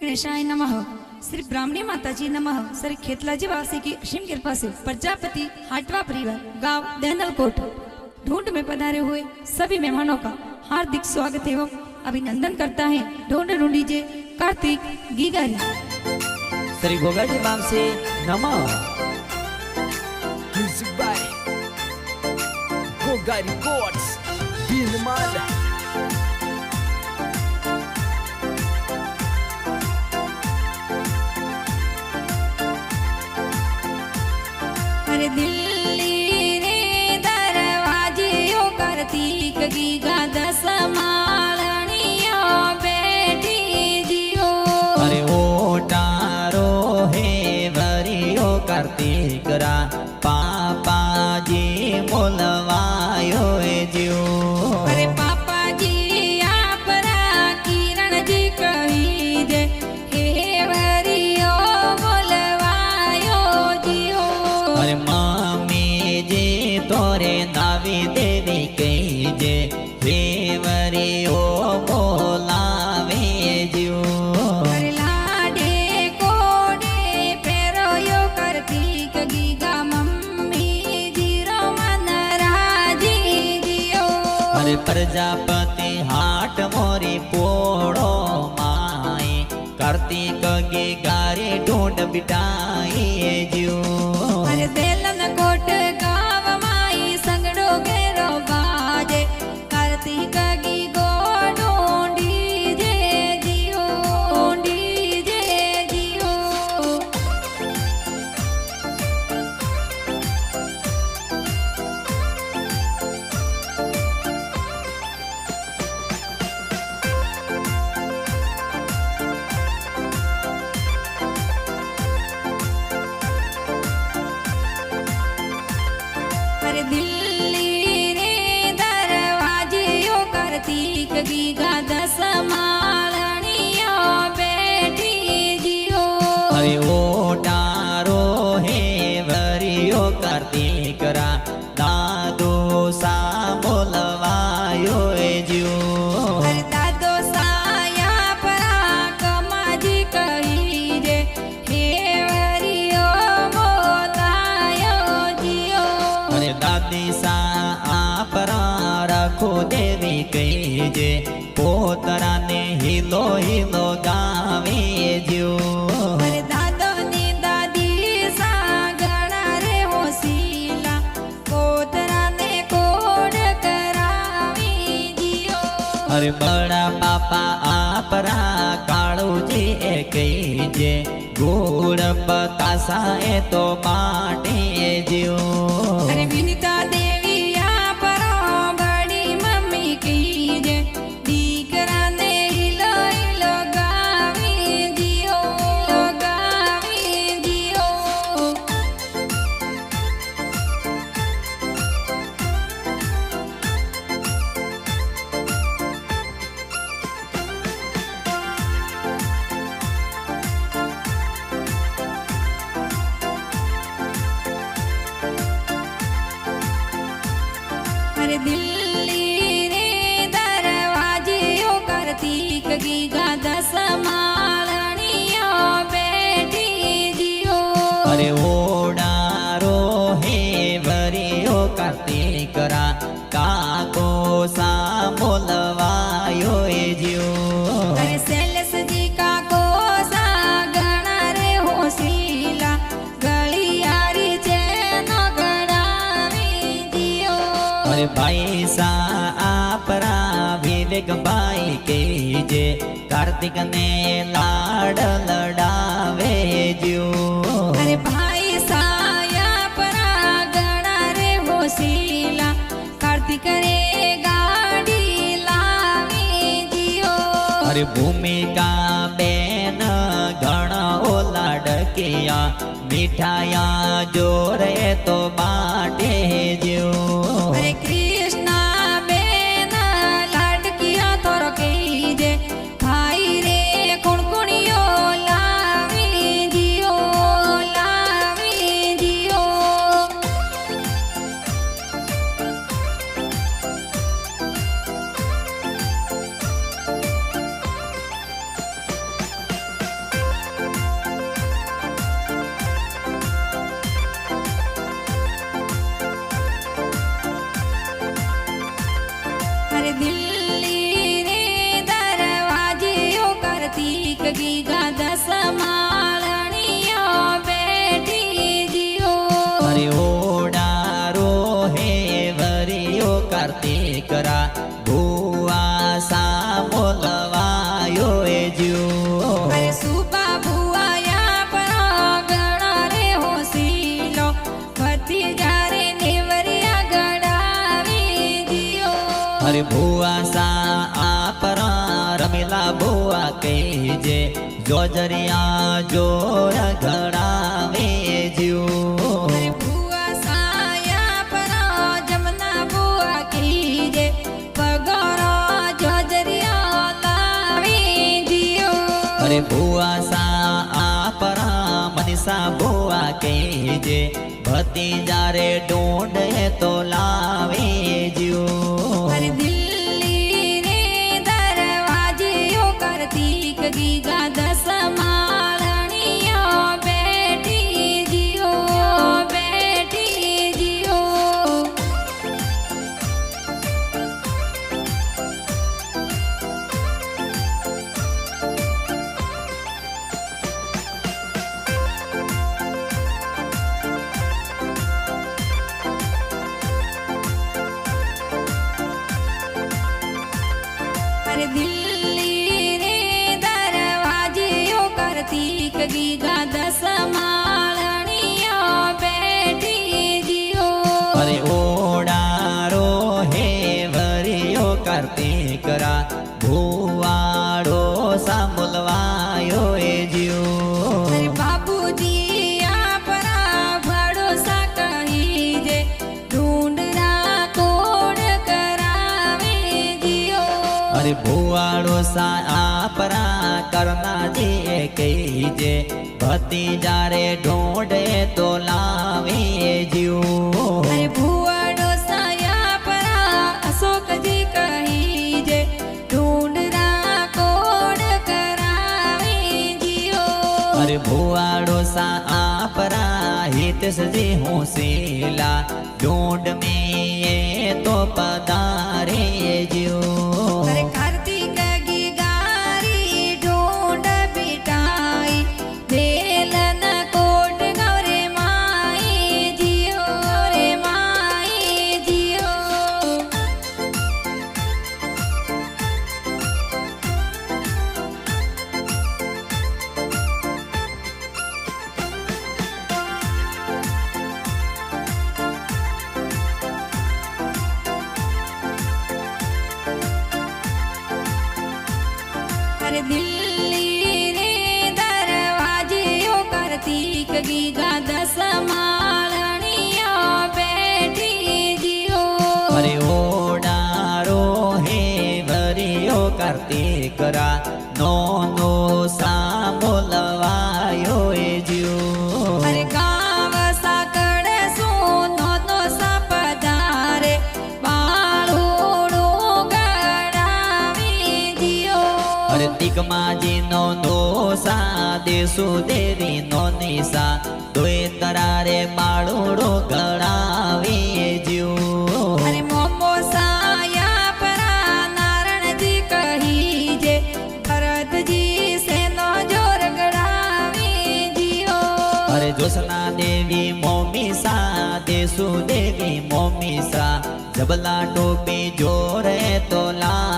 गणेशाय नमः। श्री ब्राह्मणी माता जी नमः। श्री खेतलाजी वासी की असीम कृपा से प्रजापति हाटवा परिवार गांव देनलकोट ढूंढ में पधारे हुए सभी मेहमानों का हार्दिक स्वागत एवं अभिनंदन करता है ढूंढ ढूंढीजे कार्तिक गीगारी। श्री गोगाजी बाम से नमः। Music by Gogari Gods Bilmad। अरे दिल्ली रे दरवाजे ओ कार्तिक गीगा दस मालनियो बेटी जियो। अरे ओटारो हे वरियो कार्तिक रा पापा जी मोलवायो ए जियो। अरे पापा जी आपरा किरण जी कही दे हे वरियो मोलवायो जियो। अरे मामी जी तोरे नावी देवी कही जे हे वरियो मोलावे जियो। अरे लाडे कोडे फेरो यो कार्तिक गीगा मम्मी जीरो मन राजी जियो। अरे प्रजापति हाट मोरी पोड़ो माए कार्तिक गे गारे ढूंढ बिटाई जियो। अरे देलन कोट गाव माई संगड़ो घेरो बाजे कार्तिक गी गोडोंडी जे जियो ढूंढी जे जियो। अरे दिल्ली रे दरवाजे ओ कार्तिक गीगा दस मालनियो बेटी जियो। अरे ओटारो हे वरियो कार्तिक रा दादो सा बोलवायो ए जियो। अरे दादो साया परा कमाजी कही जे हे वरियो मोलायो जियो। अरे दादी सा आपरा रखो देवी कही जे पोतरा ने हिलो हिलो गावे जियो। अरे दादो नी दादी सा गणा रे होसीला कोतरा ने कोड करावी जियो। अरे बड़ा पापा आपरा काळू जी ए कही जे गुड़ बतासा ए तो माटे जियो। अरे विनीता देवी आपरा बड़ी मम्मी की जे दीकरा ने हिलो हिलो गावी जियो गावी जियो। अरे दिल्ली रे दरवाजे ओ कार्तिक गीगा दस मालनियो बेटी जियो। अरे ओडारो हे वरियो कार्तिक रा काको सा बोलवायो ए जियो। अरे सेलेस जी का कोसा गणा रे होसीला गलियारी चेन गड़ावी जियो। अरे भाई सा आपरा विवेक भाई के जे कार्तिक ने लाड लड़ावे जियो। अरे भाई साया परा गणा रे होसीला कार्तिक रे गाड़ी लावी जियो। अरे भूमिका बेन घणा ओ लाडकिया मिठाया जोरे तो बाटे जियो। अरे कृष्णा बेन लाडकिया तोरो कही जे भाई रे कुणकुणियो लावी जियो लावी जियो। અરે ભુવા સા આપરા રમેલા ભુવા કહેજે જોજરિયા જોયા ઘડાવે જીવ અરે ભુવા સાયા પરા જમના બુઆ કહીજે પગરો જોજરિયા લાવે જીઓ અરે ભુવા સા આપરા મનીષા ભુવા કહેજે ભતીજા રે ઢૂંઢે તો લાવે જીવ અરે દિલ્હી રે દરવાજે ઓ કાર્તિક ગીગા દસ માળણીઓ બેઠી જીઓ બેઠી જીઓ અરે દિલ્હી રે દરવાજે ઓ કાર્તિક ગીગા દસ માળણીઓ બેઠી જીઓ અરે ઓડારો હે વરિયો કાર્તિકરા ભુવાડો સાંભળવાયો એ જીવ અરે બાપુજી આપરા ભરોસા કહીજે ઢૂંઢરા કોડ કરાવે જીઓ અરે ભુવાડો સા આપરા કરનાજી કહીજે ભતીજા રે ઢૂંઢે તો લાવે જીવ અરે ભુવાડો સાયા પરા અશોકજી કહીજે ઢૂંઢરા કોડ કરાવે જીઓ અરે ભુવાડો સા આપરા હિતસજી હું શીલા ઢૂંઢ મેં તો પધારે જીવ અરે કાર્તિક ગીગારી ઢૂંઢ બિટાઈ વેલન કોટ ગૌરે માઈ જીઓ રે માઈ જીઓ અરે દિલ્હી રે દરવાજે ઓ કાર્તિક ગીગા દસ માળણીઓ બેઠી જીઓ અરે ઓડારો હે વરિયો કાર્તિકરા નો નો સાંભળવાયો એ જીવ અરે ગાવ સાકડ સોનો નો સપધારે બાળોડો ગડાવે જીઓ અરે દિગમાજી નો નોસા દેસુ દેવી નો નિશા દોય તરારે માળોડો ગળાવે જીવ અરે મોમો સાયા પરા નારણજી કહીજે ભરતજી સેનો જોર ગડાવે જીઓ અરે જોસના દેવી મોમીસા દેસુ દેવી મોમીસા જબલા ટોપી જોરે તો લા